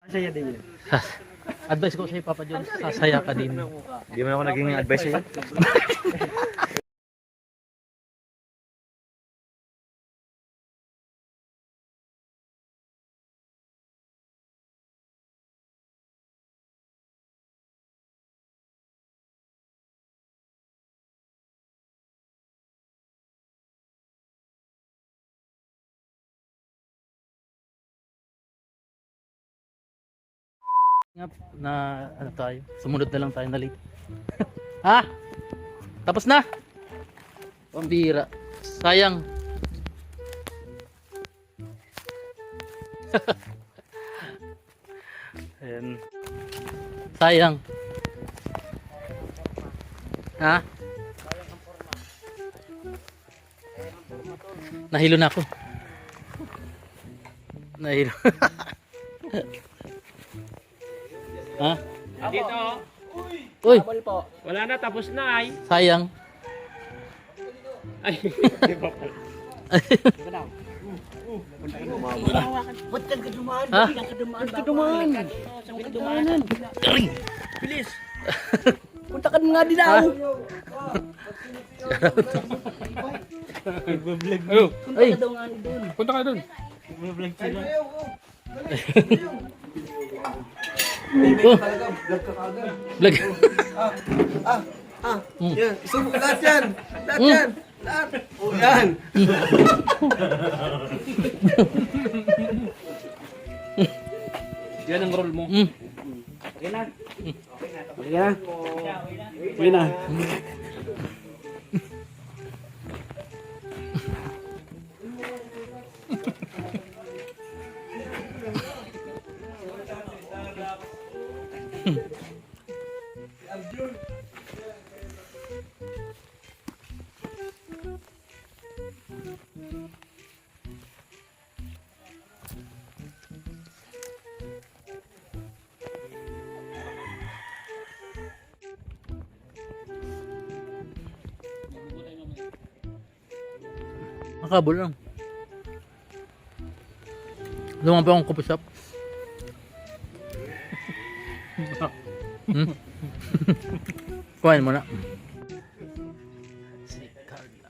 Saya din yun. Advice ko sa'yo, Papa John, sasaya ka din. Hindi mo ako naging advice sa'yo. Na ano tayo, sumunod na lang tayo na late. Ha? Tapos na? Pambira. Sayang. Ayan. Sayang. Ha? Nahilo na ako. Nahilo. Ha? Dito. Uy, Wala na, tapos na ay. sayang. Ay, di ba pala? Ba't ka dumaan? Ha? Ba't ka dumaan? Bilis. Punta ka nga din ako. Ayo, Ay, punta ka doon. oh, vlog. Yan, isubok lahat yan. Lahat yan. Lahat. O yan. Yan ang role mo. Okay na. Okay na. Okay na. Nakabol lang. Lumang pa akong coffee shop. Kuhain mo na. Si Carla.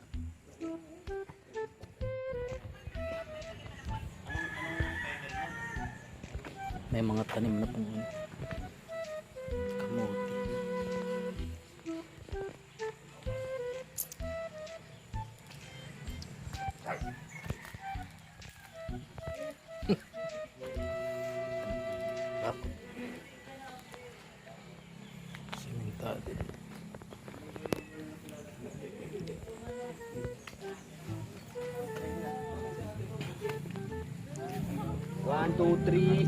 May mga tanim na pong kamote. Simentado. One, two, three.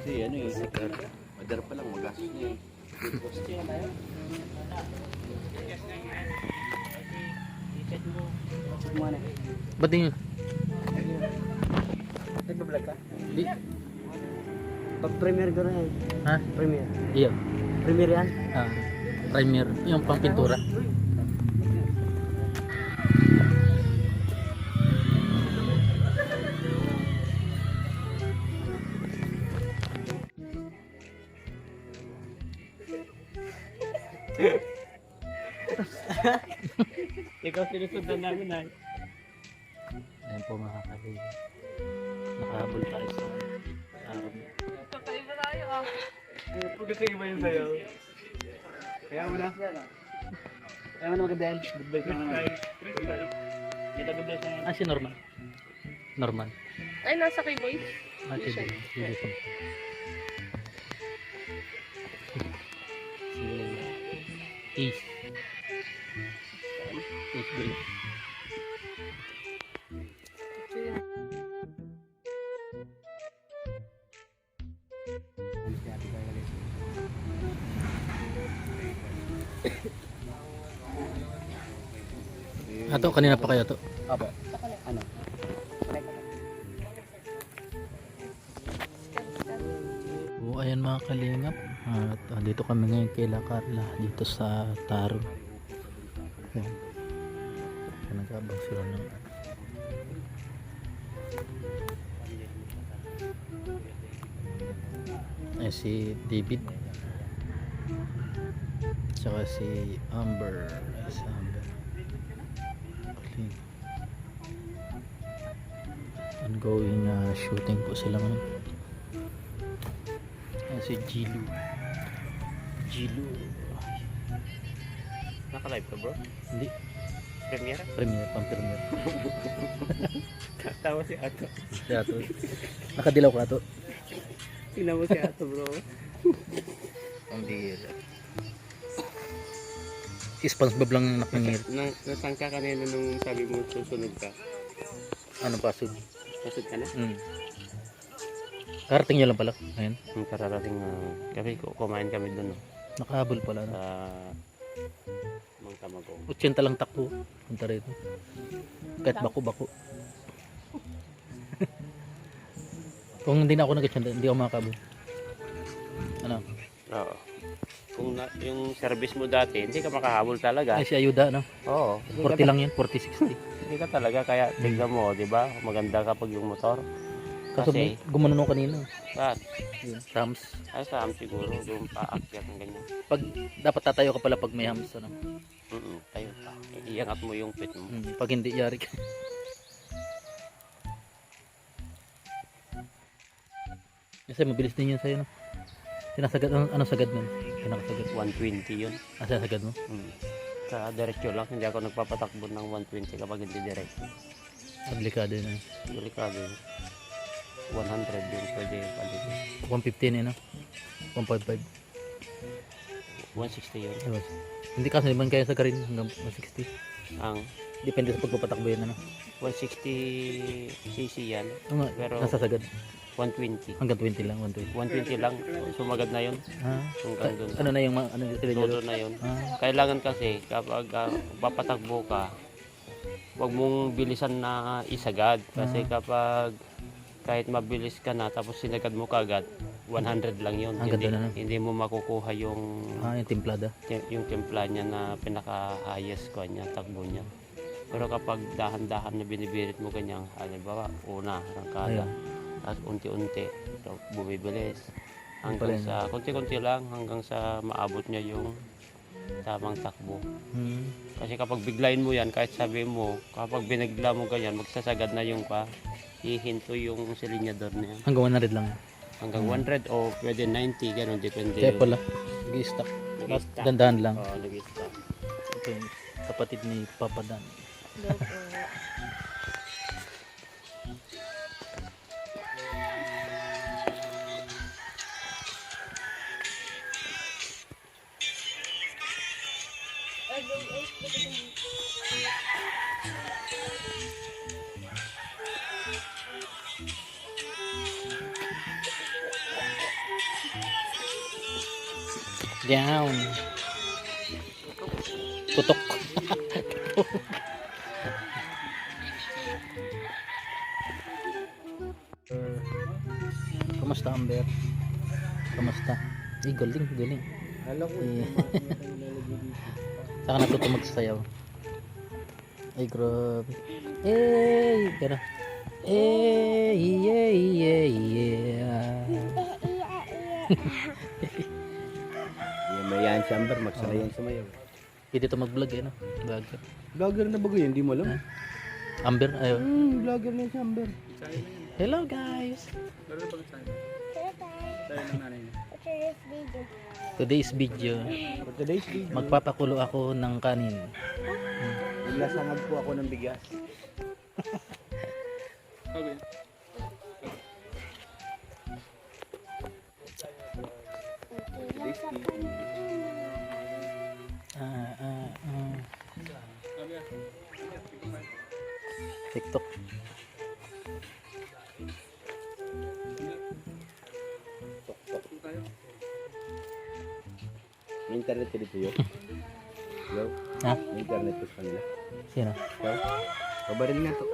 Si ano eh, si Carla. Madar pa lang magastos niya eh. Ba't din yun? Nagbablog ka? Di. Pag-premiere ka na yan. Ha? Premiere. Iya. Premiere yan? Ah, primer. Yung pang pintura. Ikaw sinusundan namin ay. Ayan po mga kaibigan. Nakahabol tayo sa araw. Huwag kasi iba yung sayo. Kaya mo na. Kaya mo na maganda yan. Goodbye ka na. Ah, si Norman. Norman. Ay, nasa kay Boy. Ah, si Boy. Si Boy. Si Ace. Ace Boy. Ato, kanina pa kayo to. Apo. Ano? Oh, ayan mga kalingap. At dito kami ngayon kay La Carla dito sa Taro. Ayan. Nag-abang sila ng si David tsaka si Amber. Si Amber. Okay. Ongoing shooting po sila ngayon. Si Jilu. Naka-live ka bro? Hindi. Premiere? Pang-premiere. Tawa si Ato. Si Ato. Nakadilaw ka Ato. Tingnan mo si Ato bro. Ang bihira. Si SpongeBob lang yung nakangir. Nasaan ka kanina nung sabi mo susunod ka? Ano pasod? Pasod ka na? Karating nyo lang pala. Ayun. Yung kararating kasi kumain kami doon no? Nakahabol pala. No? Sa Mang Tamagong. 80 lang takbo. Punta rito. Kahit bako-bako. Kung hindi na ako nag-80, hindi ako makakabol. Ano? Oo. Kung yung service mo dati, hindi ka makahabol talaga. Ay, si Ayuda, no? Oo. 40 lang yun, 40-60. Hindi ka talaga, kaya tignan mo, di ba? Maganda kapag yung motor. Kaso Kasi, gumanon ako kanina. saan? Yun, hams. Ay, saan siguro, doon paakyat ng ganyan. Pag, dapat tatayo ka pala pag may hams. Ano? Tayo ka. Iangat mo yung pit mo. Pag hindi, yari ka. Kasi mabilis din yun sa'yo, no? Sinasagad, ano sagad nun? Pinakasagad. 120 yun. Sinasagad mo? Sa diretso lang, hindi ako nagpapatakbo ng 120 kapag hindi diretso. Delikado yun. Delikado yun. 100 yung pwede palitin. 115 yun, no? 155. 160 yun. Ayos. Hindi kasi naman kaya sa karin hanggang 160. Ang Depende sa pagpapatakbo yun, ano? 160cc yan. Oo nga, Pero nasasagad. 120. Hanggang 20 lang, 120. 120 lang. Sumagad na yun. Hanggang doon. Ano na yung mga, ano yung Todo na yun. Kailangan kasi kapag papatakbo ka, huwag mong bilisan na isagad. Kasi kapag kahit mabilis ka na tapos sinagad mo kagad, 100 lang yun. Hanggang doon na. Hindi mo makukuha yung yung timplada. yung timpla niya na pinaka-highest ko niya, takbo niya. Pero kapag dahan-dahan na binibirit mo kanyang, halimbawa, una, rangkada, tapos unti-unti, so, bumibilis. Hanggang sa, konti-konti lang, hanggang sa maabot niya yung tamang takbo. Kasi kapag biglayin mo yan, kahit sabi mo, kapag binigla mo ganyan, magsasagad na yung hihinto yung silinyador na yan. Hanggang 100 lang. Hanggang 100 o pwede 90, ganun, depende. Kaya pala, nag-i-stock. Nag-i-stock. Dandahan lang. Oo, nag-i-stock. Ito yung kapatid ni Papa Dan. Down. Tutok. Kamusta Amber? Kamusta? Galing, galing. Alam ko, Saka natuto magsayaw. Ay, grabe. Hey! Gano'n. Hey! Yeah, yeah, yeah. Mayan si Amber, magsanayan sumayaw. Pwede ito mag-vlog eh, no? Vlogger. vlogger na ba yun? Hindi mo alam? Amber, ayaw. Vlogger na si Amber. Hello guys! Today's video. For today's video, Magpapakulo ako ng kanin. naglasangag po ako ng bigas. TikTok. May internet ka dito yun? Hello? Ha? May internet ka sa kanila? Sino? Ikaw? Pabaril nga to.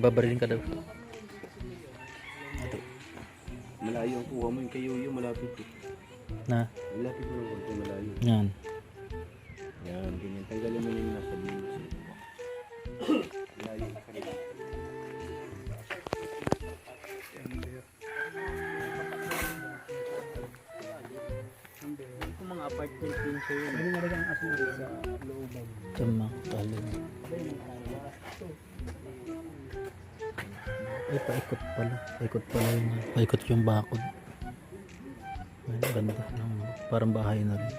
Babarilin ka daw. Ito. Malayo ang kuha mo yung kayo yung malapit eh. Na, Malapit mo lang konti malayo. yan. Yan, ganyan. Tanggalin mo na yung nasa bilis. Malayo na kanila. Kung mga apartment din siya yun. Pwede nalagyan ang aso sa looban. Tama, talo. Ay, paikot pala. Paikot pala yung, paikot yung bakod. Ay, ganda. Parang bahay na rin.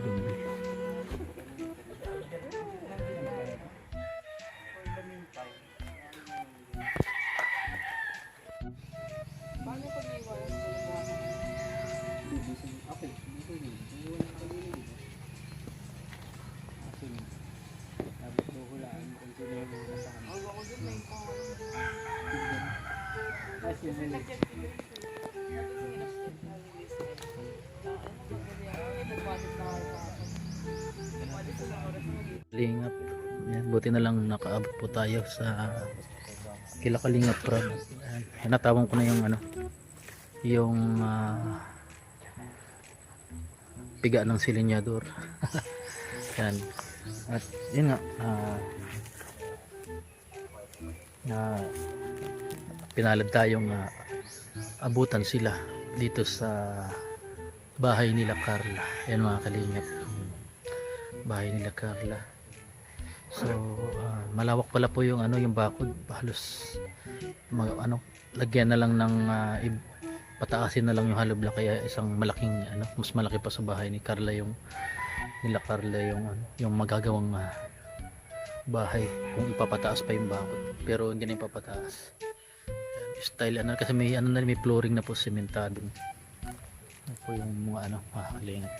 Ganda. Kalingap. Yan, buti na lang nakaabot po tayo sa kila Kalingap Road. Ayan, natawan ko na yung ano, yung piga ng silinyador. Yan. At yun nga, pinalad tayong abutan sila dito sa bahay nila Carla. Yan mga Kalingap, bahay nila Carla. So malawak pala po yung ano, yung bakod, halos lagyan na lang ng pataasin na lang yung hollow block, kaya isang malaking mas malaki pa sa bahay ni Carla, yung nila Carla, yung magagawang bahay kung ipapataas pa yung bakod, pero hindi na ipapataas. Style kasi may may flooring na po, sementado po yung mga Kalingap.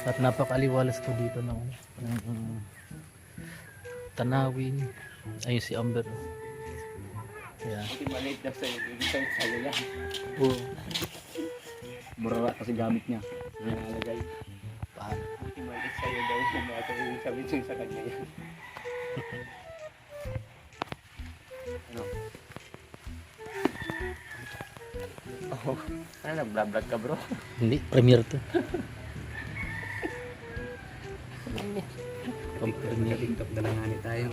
At napakaliwalas po dito ng tanawin. Ayun si Amber. Yeah. Kasi maliit na sa'yo. Isang sa'yo lang. Oo. Mura kasi gamit niya. Yung nalagay. Paano? Kasi maliit sa'yo daw. Yung sabi sa kanya yan. Ano? Oh, ano nag-vlog ka bro? Hindi, premiere to. TikTok na lang tayo.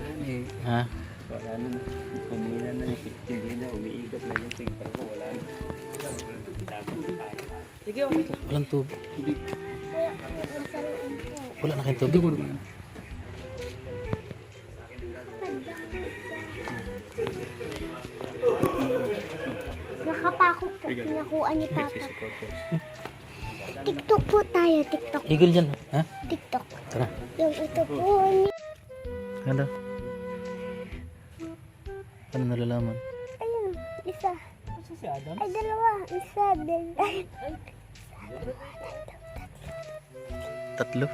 Ha? Wala na. Kumina na. Hindi na. Umiikot na yung TikTok ko. Wala na. Walang tubig. Wala na kayong tubig. Nakapako po, pinakuha ni Papa. TikTok po tayo, TikTok. Igil dyan. Ha? TikTok. Tara. Yung ito po. Ganda. Ano nalalaman? Ayun, isa. Si Adam? Ay, dalawa. Isa, din. Ay, Tatlo.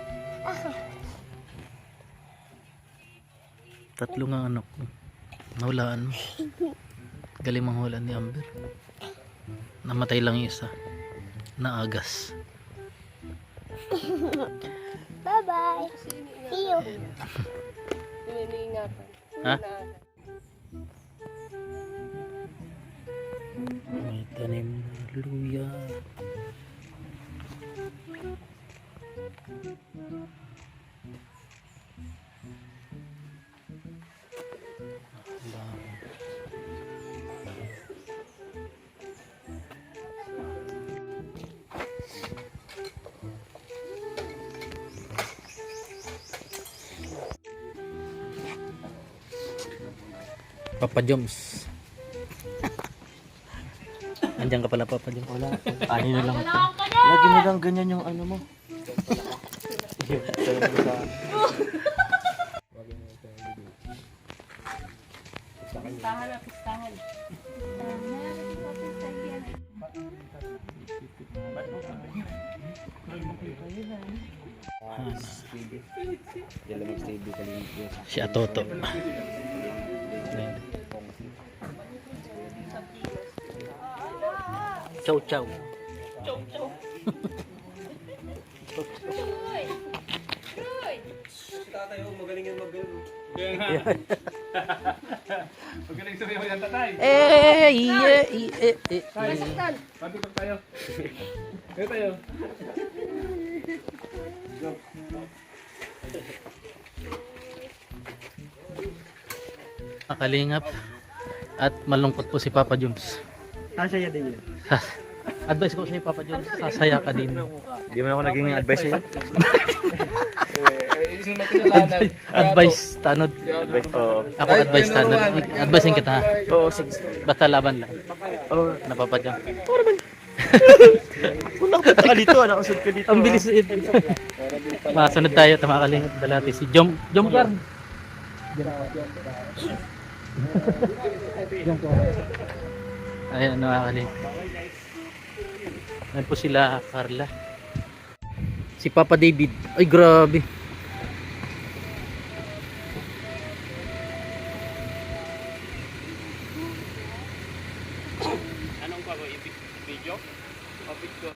ako. Tatlo nga anak ko. Nahulaan mo. Galing manghulaan ni Amber. Namatay lang yung isa. Naagas. Bye-bye. See you. Ha? May tanim na luya. Papa Joms. Andiyan ka pala, Papa Joms. Wala. Ani na lang. Lagi mo lang ganyan yung ano mo. Si Atoto. Chow chow. Tatay, magaling yan mag-gano. Magaling sumiyaw yan, tatay. Patutok tayo. Kaya tayo. Kalingap. At malungkot po si Papa Jones. Saya din yun. Advice ko sa iyo, Papa Jones, sasaya ka din. Di mo ako naging advice sa'yo. Isang natinalanan. Advice tanod. Advice, oo. Ako advice tanod. Advicein kita ha. Oo, sige. Basta laban lang. Oo. Na Papa Jones. Wala ko punta ka dito, nakausad ka dito. Ang bilis ito. Masunod tayo, tamakalingap dalati. Si Jom Guard. Ayan, nakakalingap. Ayan po sila, Carla. Si Papa David. Ay, grabe.